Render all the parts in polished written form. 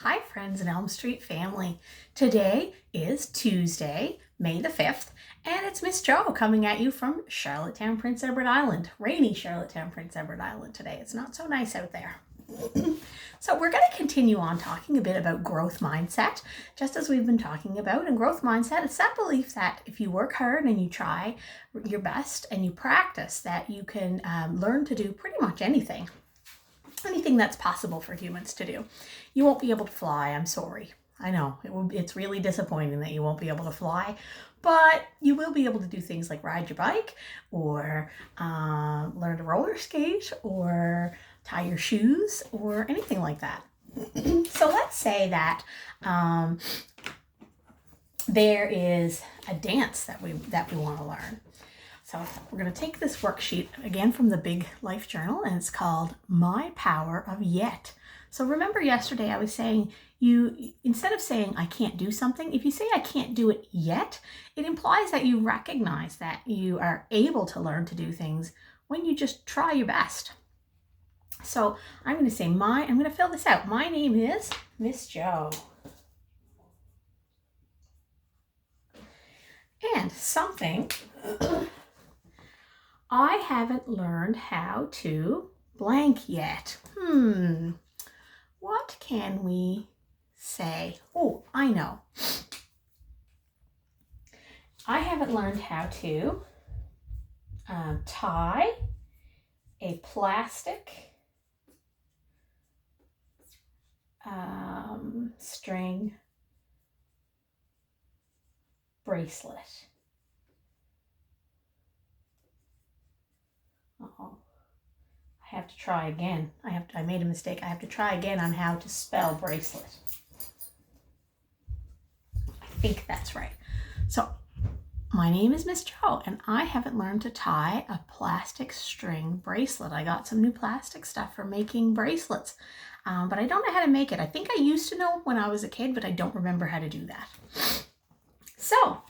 Hi friends and Elm Street family. Today is Tuesday, May the 5th, and it's Miss Jo coming at you from Charlottetown, Prince Edward Island. Rainy Charlottetown, Prince Edward Island today. It's not so nice out there. So we're going to continue on talking a bit about growth mindset, just as we've been talking about. And growth mindset is that belief that if you work hard and you try your best and you practice, that you can learn to do pretty much anything that's possible for humans to do. You won't be able to fly, I'm sorry. I know, it's really disappointing that you won't be able to fly, but you will be able to do things like ride your bike or learn to roller skate or tie your shoes or anything like that. So let's say that there is a dance that we want to learn. So we're going to take this worksheet again from the Big Life Journal, and it's called My Power of Yet. So remember yesterday I was saying instead of saying I can't do something, if you say I can't do it yet, it implies that you recognize that you are able to learn to do things when you just try your best. So I'm going to say I'm going to fill this out. My name is Miss Jo. And something I haven't learned how to blank yet. What can we say? Oh, I know. I haven't learned how to tie a plastic string bracelet. Uh-oh. I have to try again. I made a mistake. I have to try again on how to spell bracelet. I think that's right. So, my name is Miss Jo, and I haven't learned to tie a plastic string bracelet. I got some new plastic stuff for making bracelets, but I don't know how to make it. I think I used to know when I was a kid, but I don't remember how to do that. So,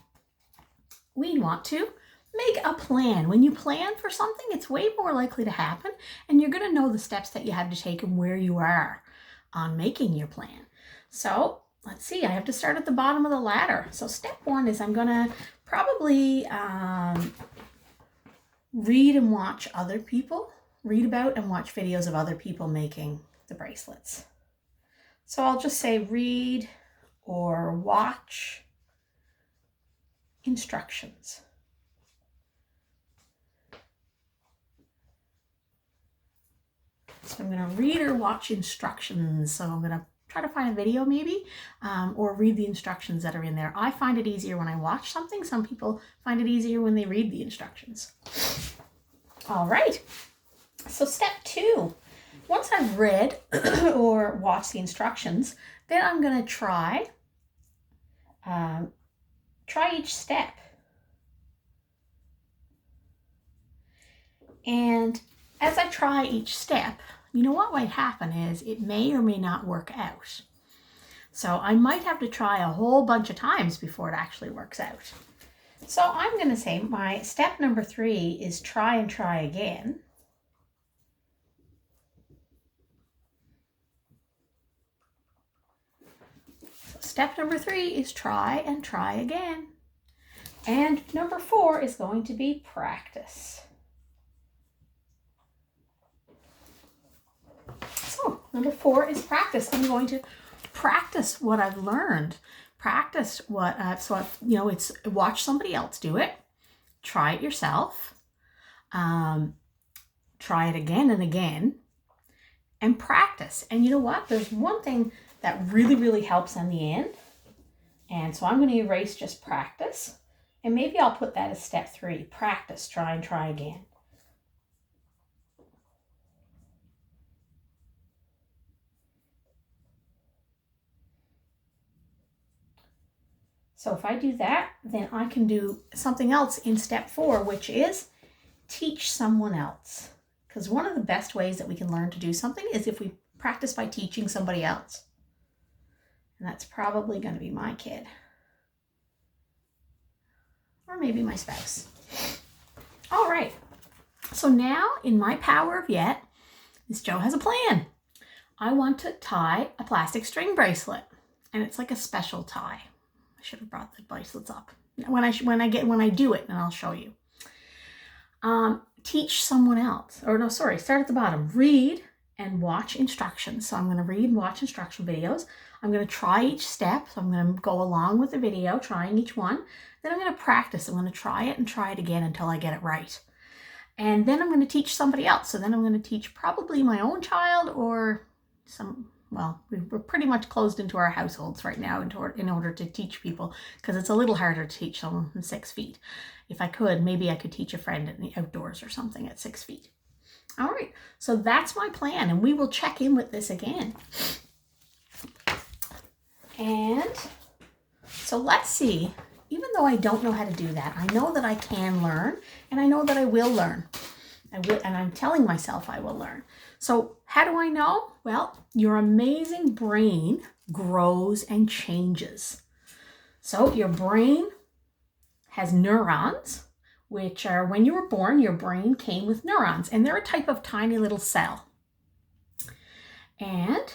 we want to make a plan. When you plan for something, it's way more likely to happen, and you're going to know the steps that you have to take and where you are on making your plan. So let's see, I have to start at the bottom of the ladder. So step one is I'm going to probably read about and watch videos of other people making the bracelets. So I'll just say read or watch instructions. So I'm going to read or watch instructions. So I'm going to try to find a video maybe, or read the instructions that are in there. I find it easier when I watch something. Some people find it easier when they read the instructions. All right. So step two, once I've read or watched the instructions, then I'm going to try each step. And as I try each step, you know what might happen is it may or may not work out. So I might have to try a whole bunch of times before it actually works out. So I'm going to say my step number 3 is try and try again. So step number 3 is try and try again. And number 4 is going to be practice. So number 4 is practice. I'm going to practice what I've learned. Practice what it's watch somebody else do it, try it yourself, try it again and again, and practice. And you know what? There's one thing that really, really helps in the end. And so I'm going to erase just practice. And maybe I'll put that as step 3, practice, try and try again. So if I do that, then I can do something else in step 4, which is teach someone else. Because one of the best ways that we can learn to do something is if we practice by teaching somebody else. And that's probably going to be my kid. Or maybe my spouse. All right. So now in my power of yet, Miss Jo has a plan. I want to tie a plastic string bracelet, and it's like a special tie. I should have brought the bracelets up when I do it, and I'll show you. Teach someone else, or no, sorry, start at the bottom. Read and watch instructions. So I'm going to read and watch instruction videos. I'm going to try each step. So I'm going to go along with the video, trying each one. Then I'm going to practice. I'm going to try it and try it again until I get it right. And then I'm going to teach somebody else. So then I'm going to teach probably my own child or we're pretty much closed into our households right now in order to teach people, because it's a little harder to teach someone from 6 feet. If I could, maybe I could teach a friend in the outdoors or something at 6 feet. All right, so that's my plan, and we will check in with this again. And so let's see. Even though I don't know how to do that, I know that I can learn, and I know that I will learn. And I'm telling myself I will learn. So how do I know? Well, your amazing brain grows and changes. So your brain has neurons, which are, when you were born, your brain came with neurons, and they're a type of tiny little cell. And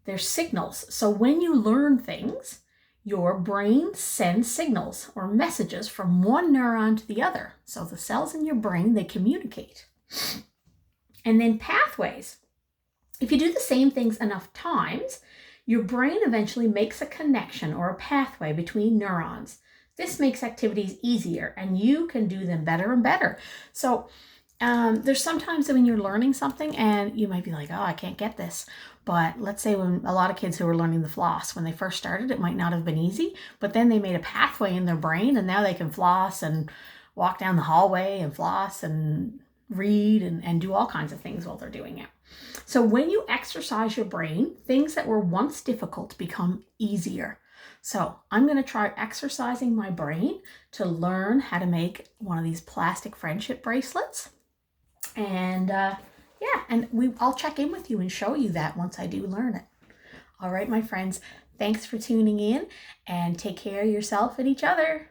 they're signals. So when you learn things, your brain sends signals or messages from one neuron to the other. So the cells in your brain, they communicate. And then pathways. If you do the same things enough times, your brain eventually makes a connection or a pathway between neurons. This makes activities easier, and you can do them better and better. So there's sometimes when you're learning something and you might be like, oh, I can't get this. But let's say when a lot of kids who were learning the floss, when they first started, it might not have been easy, but then they made a pathway in their brain, and now they can floss and walk down the hallway and floss and read and do all kinds of things while they're doing it. So when you exercise your brain, things that were once difficult become easier. So I'm going to try exercising my brain to learn how to make one of these plastic friendship bracelets. And I'll check in with you and show you that once I do learn it. All right, my friends, thanks for tuning in, and take care of yourself and each other.